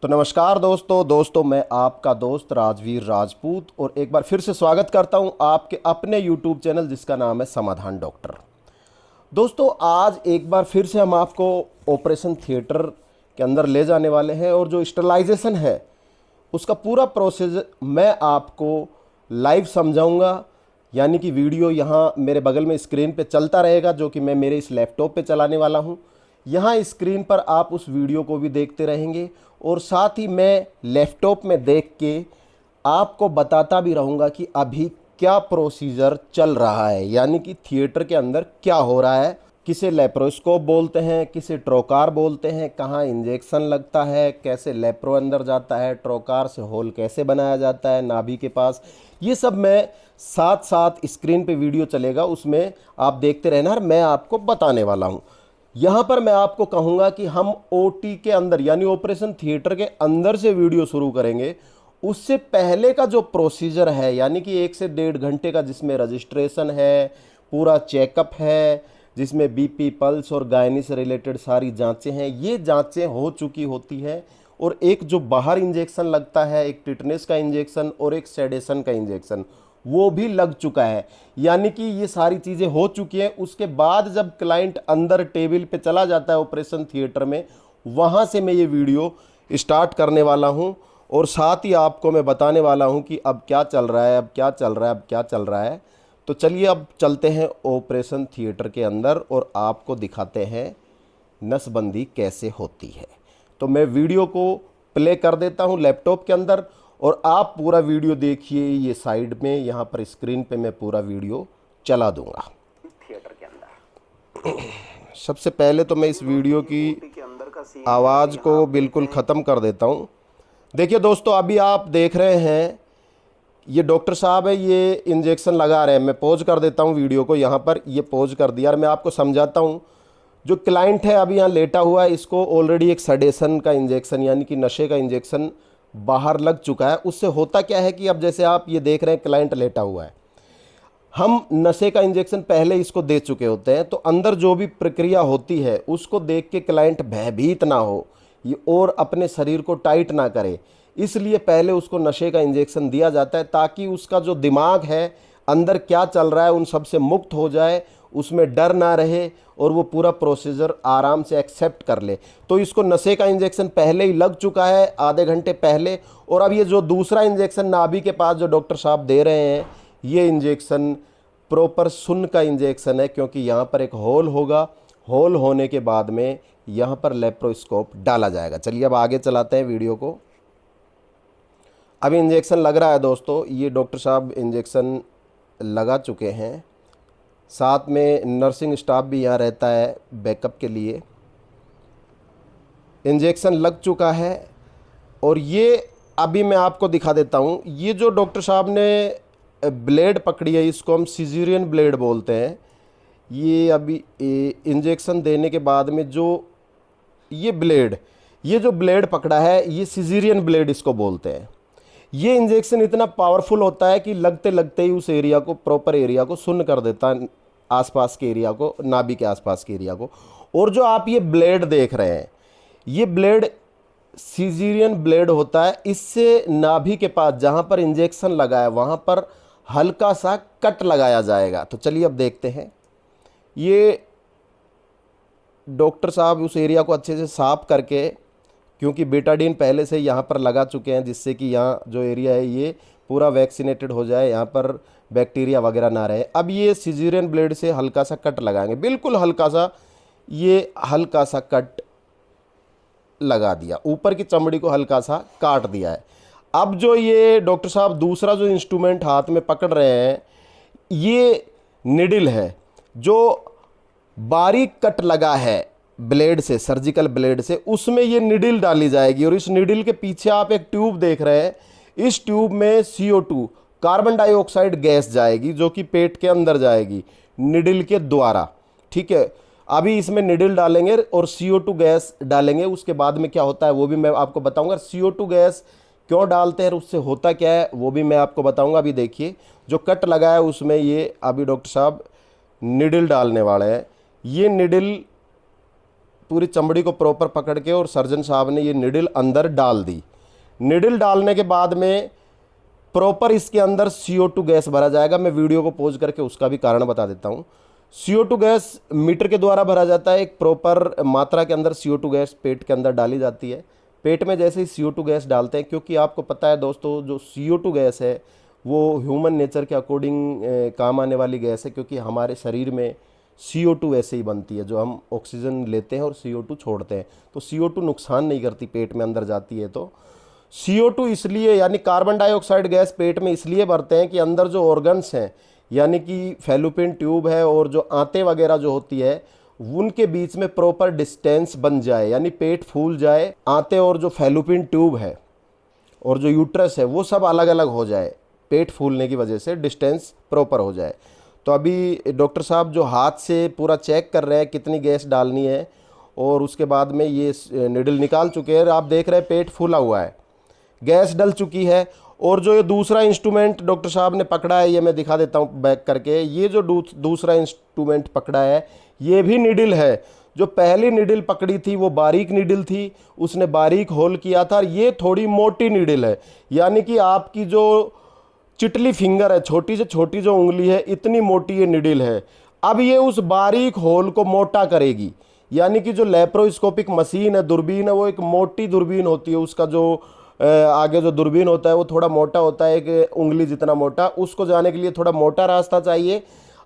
तो नमस्कार दोस्तों मैं आपका दोस्त राजवीर राजपूत और एक बार फिर से स्वागत करता हूं आपके अपने YouTube चैनल जिसका नाम है समाधान डॉक्टर। दोस्तों आज एक बार फिर से हम आपको ऑपरेशन थिएटर के अंदर ले जाने वाले हैं और जो स्टरलाइजेशन है उसका पूरा प्रोसेस मैं आपको लाइव समझाऊंगा। यानी कि वीडियो यहाँ मेरे बगल में स्क्रीन पे चलता रहेगा जो कि मैं मेरे इस लैपटॉप पे चलाने वाला हूँ। यहाँ स्क्रीन पर आप उस वीडियो को भी देखते रहेंगे और साथ ही मैं लैपटॉप में देख के आपको बताता भी रहूँगा कि अभी क्या प्रोसीजर चल रहा है, यानी कि थिएटर के अंदर क्या हो रहा है। किसे लेप्रोस्कोप बोलते हैं, किसे ट्रोकार बोलते हैं, कहाँ इंजेक्शन लगता है, कैसे लेप्रो अंदर जाता है, ट्रोकार से होल कैसे बनाया जाता है नाभि के पास, ये सब मैं साथ साथ स्क्रीन पे वीडियो चलेगा उसमें आप देखते रहना और मैं आपको बताने वाला हूँ। यहाँ पर मैं आपको कहूँगा कि हम ओटी के अंदर यानी ऑपरेशन थिएटर के अंदर से वीडियो शुरू करेंगे। उससे पहले का जो प्रोसीजर है यानी कि 1 से 1.5 घंटे का जिसमें रजिस्ट्रेशन है, पूरा चेकअप है, जिसमें बीपी, पल्स और गायनी से रिलेटेड सारी जांचें हैं, ये जांचें हो चुकी होती है। और एक जो बाहर इंजेक्शन लगता है, एक टिटनेस का इंजेक्शन और एक सेडेशन का इंजेक्शन, वो भी लग चुका है। यानी कि ये सारी चीज़ें हो चुकी हैं। उसके बाद जब क्लाइंट अंदर टेबल पे चला जाता है ऑपरेशन थिएटर में, वहाँ से मैं ये वीडियो स्टार्ट करने वाला हूँ और साथ ही आपको मैं बताने वाला हूँ कि अब क्या चल रहा है, अब क्या चल रहा है, अब क्या चल रहा है। तो चलिए अब चलते हैं ऑपरेशन थिएटर के अंदर और आपको दिखाते हैं नसबंदी कैसे होती है। तो मैं वीडियो को प्ले कर देता हूँ लैपटॉप के अंदर और आप पूरा वीडियो देखिए। ये साइड में यहाँ पर स्क्रीन पे मैं पूरा वीडियो चला दूंगा थिएटर के अंदर। सबसे पहले तो मैं इस वीडियो की आवाज़ को बिल्कुल ख़त्म कर देता हूँ। देखिए दोस्तों, अभी आप देख रहे हैं ये डॉक्टर साहब है, ये इंजेक्शन लगा रहे हैं। मैं पॉज कर देता हूँ वीडियो को, यहाँ पर ये पॉज कर दिया और मैं आपको समझाता हूँ। जो क्लाइंट है अभी यहाँ लेटा हुआ है, इसको ऑलरेडी एक सेडेशन का इंजेक्शन यानी कि नशे का इंजेक्शन बाहर लग चुका है। उससे होता क्या है कि अब जैसे आप ये देख रहे हैं क्लाइंट लेटा हुआ है, हम नशे का इंजेक्शन पहले इसको दे चुके होते हैं, तो अंदर जो भी प्रक्रिया होती है उसको देख के क्लाइंट भयभीत ना हो ये और अपने शरीर को टाइट ना करे, इसलिए पहले उसको नशे का इंजेक्शन दिया जाता है ताकि उसका जो दिमाग है अंदर क्या चल रहा है उन सब से मुक्त हो जाए, उसमें डर ना रहे और वो पूरा प्रोसीजर आराम से एक्सेप्ट कर ले। तो इसको नशे का इंजेक्शन पहले ही लग चुका है, आधे घंटे पहले। और अब ये जो दूसरा इंजेक्शन नाभि के पास जो डॉक्टर साहब दे रहे हैं, ये इंजेक्शन प्रॉपर सुन्न का इंजेक्शन है, क्योंकि यहाँ पर एक होल होगा। होल होने के बाद में यहाँ पर लेप्रोस्कोप डाला जाएगा। चलिए अब आगे चलाते हैं वीडियो को। अभी इंजेक्शन लग रहा है दोस्तों, ये डॉक्टर साहब इंजेक्शन लगा चुके हैं, साथ में नर्सिंग स्टाफ भी यहाँ रहता है बैकअप के लिए। इंजेक्शन लग चुका है और ये अभी मैं आपको दिखा देता हूँ। ये जो डॉक्टर साहब ने ब्लेड पकड़ी है, इसको हम सिजेरियन ब्लेड बोलते हैं। ये अभी इंजेक्शन देने के बाद में जो ये जो ब्लेड पकड़ा है, ये सिजेरियन ब्लेड इसको बोलते हैं। ये इंजेक्शन इतना पावरफुल होता है कि लगते लगते ही उस एरिया को, प्रॉपर एरिया को सुन्न कर देता है, आसपास के एरिया को, नाभि के आसपास के एरिया को। और जो आप ये ब्लेड देख रहे हैं, ये ब्लेड सिजेरियन ब्लेड होता है। इससे नाभि के पास जहाँ पर इंजेक्शन लगा है वहाँ पर हल्का सा कट लगाया जाएगा। तो चलिए अब देखते हैं। ये डॉक्टर साहब उस एरिया को अच्छे से साफ करके, क्योंकि बेटाडीन पहले से यहाँ पर लगा चुके हैं जिससे कि यहाँ जो एरिया है ये पूरा वैक्सीनेटेड हो जाए, यहाँ पर बैक्टीरिया वगैरह ना रहे। अब ये सिजेरियन ब्लेड से हल्का सा कट लगाएंगे, बिल्कुल हल्का सा, ये हल्का सा कट लगा दिया, ऊपर की चमड़ी को हल्का सा काट दिया है। अब जो ये डॉक्टर साहब दूसरा जो इंस्ट्रूमेंट हाथ में पकड़ रहे हैं, ये निडिल है जो बारीक कट लगा है ब्लेड से, सर्जिकल ब्लेड से, उसमें ये निडिल डाली जाएगी। और इस निडिल के पीछे आप एक ट्यूब देख रहे हैं, इस ट्यूब में CO2 कार्बन डाइऑक्साइड गैस जाएगी जो कि पेट के अंदर जाएगी निडिल के द्वारा। ठीक है, अभी इसमें निडिल डालेंगे और CO2 गैस डालेंगे। उसके बाद में क्या होता है वो भी मैं आपको बताऊंगा। CO2 गैस क्यों डालते हैं और उससे होता क्या है वो भी मैं आपको बताऊंगा। अभी देखिए जो कट लगा है उसमें ये अभी डॉक्टर साहब निडिल डालने वाले हैं। ये निडिल पूरी चमड़ी को प्रॉपर पकड़ के और सर्जन साहब ने ये निडल अंदर डाल दी। निडल डालने के बाद में प्रॉपर इसके अंदर CO2 गैस भरा जाएगा। मैं वीडियो को पॉज करके उसका भी कारण बता देता हूँ। CO2 गैस मीटर के द्वारा भरा जाता है। एक प्रॉपर मात्रा के अंदर CO2 गैस पेट के अंदर डाली जाती है। पेट में जैसे ही CO2 गैस डालते हैं, क्योंकि आपको पता है दोस्तों, जो CO2 गैस है वो ह्यूमन नेचर के अकॉर्डिंग काम आने वाली गैस है, क्योंकि हमारे शरीर में CO2 ऐसे ही बनती है, जो हम ऑक्सीजन लेते हैं और CO2 छोड़ते हैं। तो CO2 नुकसान नहीं करती, पेट में अंदर जाती है। तो CO2 इसलिए, यानी कार्बन डाइऑक्साइड गैस पेट में इसलिए भरते हैं कि अंदर जो ऑर्गन्स हैं, यानी कि फैलोपियन ट्यूब है और जो आंतें वगैरह जो होती है, उनके बीच में प्रॉपर डिस्टेंस बन जाए, यानी पेट फूल जाए, आंतें और जो फैलोपियन ट्यूब है और जो यूट्रस है वो सब अलग अलग हो जाए, पेट फूलने की वजह से डिस्टेंस प्रॉपर हो जाए। तो अभी डॉक्टर साहब जो हाथ से पूरा चेक कर रहे हैं कितनी गैस डालनी है, और उसके बाद में ये निडल निकाल चुके हैं। आप देख रहे हैं पेट फूला हुआ है, गैस डल चुकी है। और जो ये दूसरा इंस्ट्रूमेंट डॉक्टर साहब ने पकड़ा है, ये मैं दिखा देता हूँ बैक करके। ये जो दूसरा इंस्ट्रूमेंट पकड़ा है ये भी निडल है। जो पहली निडल पकड़ी थी वो बारीक निडल थी, उसने बारीक होल किया था। ये थोड़ी मोटी निडल है, यानी कि आपकी जो चिटली फिंगर है, छोटी से छोटी जो उंगली है, इतनी मोटी ये निडल है। अब ये उस बारीक होल को मोटा करेगी, यानी कि जो लेप्रोस्कोपिक मशीन है, दूरबीन है, वो एक मोटी दूरबीन होती है। उसका जो आगे जो दूरबीन होता है वो थोड़ा मोटा होता है, एक उंगली जितना मोटा। उसको जाने के लिए थोड़ा मोटा रास्ता चाहिए।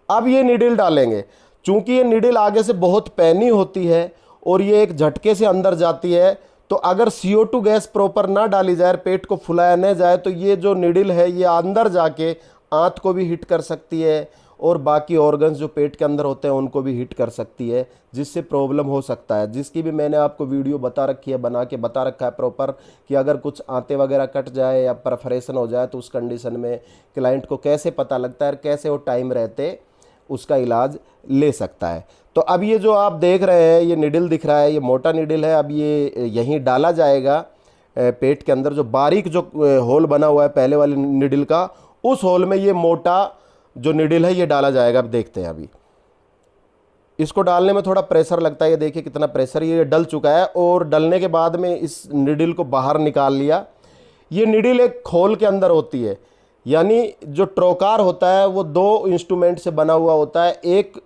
अब ये निडल डालेंगे। चूंकि ये निडल आगे से बहुत पैनी होती है और ये एक झटके से अंदर जाती है, तो अगर CO2 गैस प्रॉपर ना डाली जाए, पेट को फुलाया न जाए, तो ये जो निडल है ये अंदर जाके आंत को भी हिट कर सकती है और बाकी ऑर्गन्स जो पेट के अंदर होते हैं उनको भी हिट कर सकती है, जिससे प्रॉब्लम हो सकता है। जिसकी भी मैंने आपको वीडियो बता रखी है, बना के बता रखा है प्रॉपर, कि अगर कुछ आंतें वगैरह कट जाए या परफोरेशन हो जाए तो उस कंडीशन में क्लाइंट को कैसे पता लगता है, कैसे वो टाइम रहते उसका इलाज ले सकता है। तो अब ये जो आप देख रहे हैं ये निडल दिख रहा है, ये मोटा निडल है। अब ये यहीं डाला जाएगा पेट के अंदर। जो बारीक जो होल बना हुआ है पहले वाले निडल का, उस होल में ये मोटा जो निडल है ये डाला जाएगा। अब देखते हैं। अभी इसको डालने में थोड़ा प्रेशर लगता है, ये देखिए कितना प्रेशर, ये डल चुका है। और डलने के बाद में इस निडल को बाहर निकाल लिया। ये निडल एक खोल के अंदर होती है, यानी जो ट्रोकार होता है वो दो इंस्ट्रूमेंट से बना हुआ होता है। एक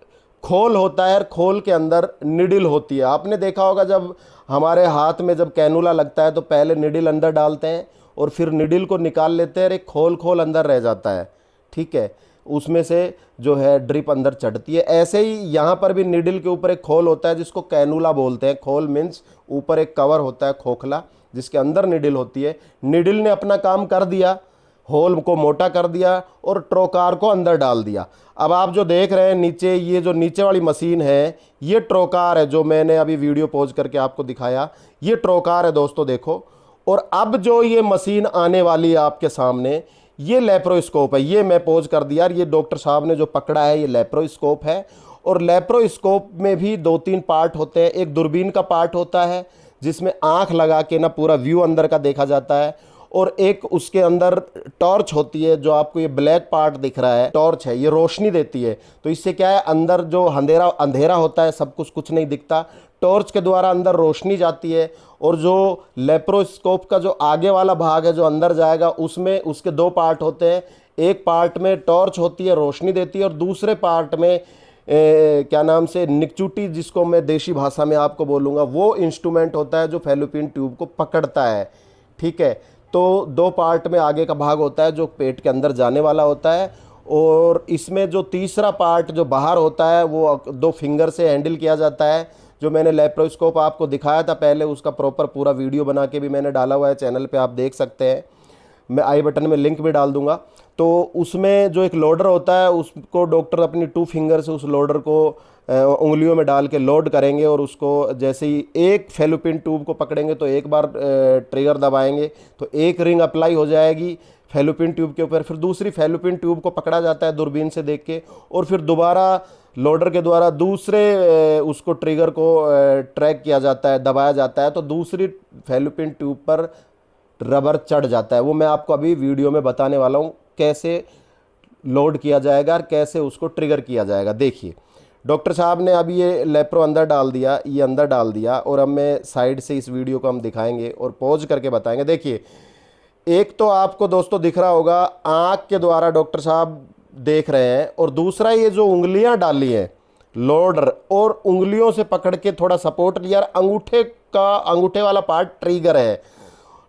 खोल होता है और खोल के अंदर निडल होती है। आपने देखा होगा जब हमारे हाथ में जब कैनुला लगता है तो पहले निडल अंदर डालते हैं और फिर निडल को निकाल लेते हैं और एक खोल अंदर रह जाता है, ठीक है, उसमें से जो है ड्रिप अंदर चढ़ती है। ऐसे ही यहाँ पर भी निडल के ऊपर एक खोल होता है जिसको कैनुला बोलते हैं। खोल मीन्स ऊपर एक कवर होता है खोखला जिसके अंदर निडल होती है। निडल ने अपना काम कर दिया, होल को मोटा कर दिया और ट्रोकार को अंदर डाल दिया। अब आप जो देख रहे हैं नीचे, ये जो नीचे वाली मशीन है ये ट्रोकार है, जो मैंने अभी वीडियो पॉज करके आपको दिखाया, ये ट्रोकार है दोस्तों, देखो। और अब जो ये मशीन आने वाली है आपके सामने, ये लेप्रोस्कोप है। ये मैं पॉज कर दिया। ये डॉक्टर साहब ने जो पकड़ा है ये लेप्रोस्कोप है। और लेप्रोस्कोप में भी 2-3 पार्ट होते हैं। एक दूरबीन का पार्ट होता है जिसमें आंख लगा के ना पूरा व्यू अंदर का देखा जाता है, और एक उसके अंदर टॉर्च होती है। जो आपको ये ब्लैक पार्ट दिख रहा है, टॉर्च है, ये रोशनी देती है। तो इससे क्या है, अंदर जो अंधेरा होता है, सब कुछ नहीं दिखता। टॉर्च के द्वारा अंदर रोशनी जाती है। और जो लेप्रोस्कोप का जो आगे वाला भाग है जो अंदर जाएगा, उसमें उसके 2 पार्ट होते हैं। एक पार्ट में टॉर्च होती है, रोशनी देती है, और दूसरे पार्ट में क्या नाम से निकचुटी, जिसको मैं देशी भाषा में आपको बोलूँगा, वो इंस्ट्रूमेंट होता है जो फैलोपियन ट्यूब को पकड़ता है, ठीक है। तो 2 पार्ट में आगे का भाग होता है जो पेट के अंदर जाने वाला होता है, और इसमें जो तीसरा पार्ट जो बाहर होता है वो 2 फिंगर से हैंडल किया जाता है। जो मैंने लेप्रोस्कोप आपको दिखाया था पहले, उसका प्रॉपर पूरा वीडियो बना के भी मैंने डाला हुआ है चैनल पे, आप देख सकते हैं। मैं आई बटन में लिंक भी डाल दूंगा। तो उसमें जो एक लोडर होता है, उसको डॉक्टर अपनी 2 फिंगर से उस लोडर को उंगलियों में डाल के लोड करेंगे, और उसको जैसे ही एक फैलोपियन ट्यूब को पकड़ेंगे तो एक बार ट्रिगर दबाएंगे तो एक रिंग अप्लाई हो जाएगी फैलोपियन ट्यूब के ऊपर। फिर दूसरी फैलोपियन ट्यूब को पकड़ा जाता है दूरबीन से देख के, और फिर दोबारा लोडर के द्वारा दूसरे उसको ट्रिगर को ट्रैक किया जाता है, दबाया जाता है, तो दूसरी फैलोपियन ट्यूब पर रबर चढ़ जाता है। वो मैं आपको अभी वीडियो में बताने वाला हूँ कैसे लोड किया जाएगा और कैसे उसको ट्रिगर किया जाएगा। देखिए, डॉक्टर साहब ने अब ये लेप्रो अंदर डाल दिया, ये अंदर डाल दिया, और अब मैं साइड से इस वीडियो को हम दिखाएंगे और पॉज करके बताएंगे। देखिए, एक तो आपको दोस्तों दिख रहा होगा आँख के द्वारा डॉक्टर साहब देख रहे हैं, और दूसरा ये जो उंगलियां डाली हैं लोडर, और उंगलियों से पकड़ के थोड़ा सपोर्ट लिया। अंगूठे वाला पार्ट ट्रिगर है,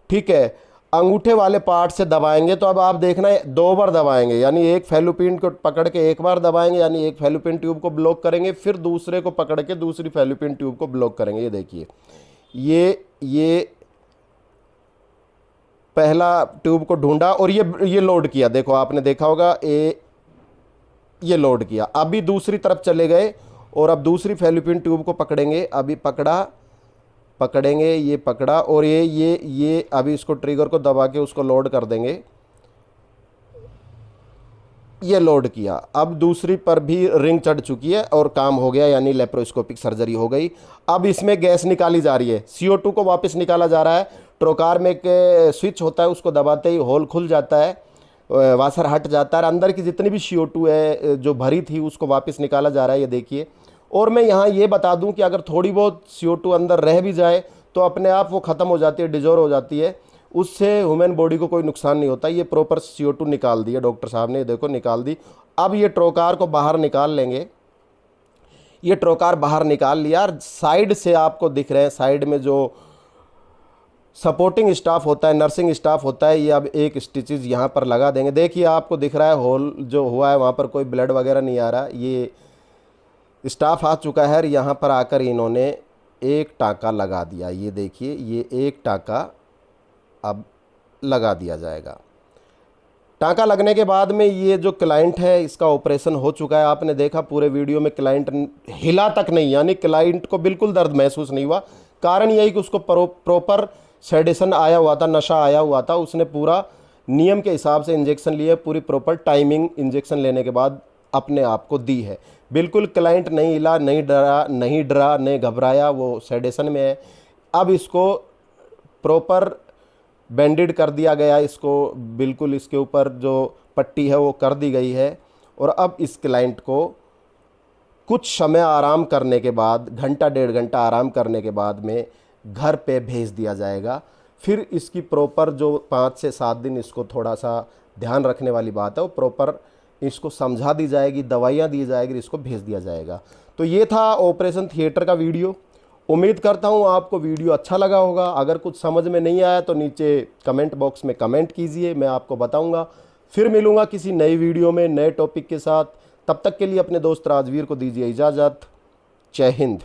ठीक है। अंगूठे वाले पार्ट से दबाएंगे तो अब आप देखना है 2 बार दबाएंगे, यानी एक फैलोपिन को पकड़ के 1 बार दबाएंगे, यानी एक फैलोपिन ट्यूब को ब्लॉक करेंगे, फिर दूसरे को पकड़ के दूसरी फैलोपिन ट्यूब को ब्लॉक करेंगे। ये देखिए, ये पहला ट्यूब को ढूंढा और ये लोड किया। देखो, आपने देखा होगा ये लोड किया। अभी दूसरी तरफ चले गए और अब दूसरी फैलोपिन ट्यूब को पकड़ेंगे। अभी पकड़ेंगे, ये पकड़ा, और ये अभी इसको ट्रिगर को दबा के उसको लोड कर देंगे। ये लोड किया। अब दूसरी पर भी रिंग चढ़ चुकी है और काम हो गया, यानी लेप्रोस्कोपिक सर्जरी हो गई। अब इसमें गैस निकाली जा रही है, CO2 को वापस निकाला जा रहा है। ट्रोकार में एक स्विच होता है, उसको दबाते ही होल खुल जाता है, वाशर हट जाता है, अंदर की जितनी भी CO2 है जो भरी थी उसको वापस निकाला जा रहा है। ये देखिए, और मैं यहाँ ये बता दूं कि अगर थोड़ी बहुत CO2 अंदर रह भी जाए तो अपने आप वो ख़त्म हो जाती है, डिजोर हो जाती है, उससे ह्यूमन बॉडी को कोई नुकसान नहीं होता। ये प्रॉपर CO2 निकाल दी है डॉक्टर साहब ने, देखो निकाल दी। अब ये ट्रोकार को बाहर निकाल लेंगे। ये ट्रोकार बाहर निकाल लिया, और साइड से आपको दिख रहे हैं, साइड में जो सपोर्टिंग स्टाफ होता है, नर्सिंग स्टाफ होता है, ये अब एक स्टिचेस यहाँ पर लगा देंगे। देखिए, आपको दिख रहा है होल जो हुआ है, वहाँ पर कोई ब्लड वगैरह नहीं आ रहा। ये स्टाफ आ चुका है, और यहाँ पर आकर इन्होंने एक टाँका लगा दिया। ये देखिए, ये एक टाँका अब लगा दिया जाएगा। टाँका लगने के बाद में ये जो क्लाइंट है इसका ऑपरेशन हो चुका है। आपने देखा पूरे वीडियो में क्लाइंट हिला तक नहीं, यानी क्लाइंट को बिल्कुल दर्द महसूस नहीं हुआ। कारण यही कि उसको प्रॉपर सेडेशन आया हुआ था, नशा आया हुआ था। उसने पूरा नियम के हिसाब से इंजेक्शन लिए, पूरी प्रॉपर टाइमिंग इंजेक्शन लेने के बाद अपने आप को दी है। बिल्कुल क्लाइंट नहीं हिला, नहीं डरा, नहीं घबराया, वो सेडेशन में है। अब इसको प्रॉपर बैंडेड कर दिया गया, इसको बिल्कुल इसके ऊपर जो पट्टी है वो कर दी गई है। और अब इस क्लाइंट को कुछ समय आराम करने के बाद, घंटा 1.5 घंटा आराम करने के बाद में घर पे भेज दिया जाएगा। फिर इसकी प्रॉपर जो 5 से 7 दिन इसको थोड़ा सा ध्यान रखने वाली बात है, वो प्रॉपर इसको समझा दी जाएगी, दवाइयाँ दी जाएगी, इसको भेज दिया जाएगा। तो ये था ऑपरेशन थिएटर का वीडियो। उम्मीद करता हूँ आपको वीडियो अच्छा लगा होगा। अगर कुछ समझ में नहीं आया तो नीचे कमेंट बॉक्स में कमेंट कीजिए, मैं आपको बताऊँगा। फिर मिलूँगा किसी नई वीडियो में नए टॉपिक के साथ। तब तक के लिए अपने दोस्त राजवीर को दीजिए इजाज़त। जय हिंद।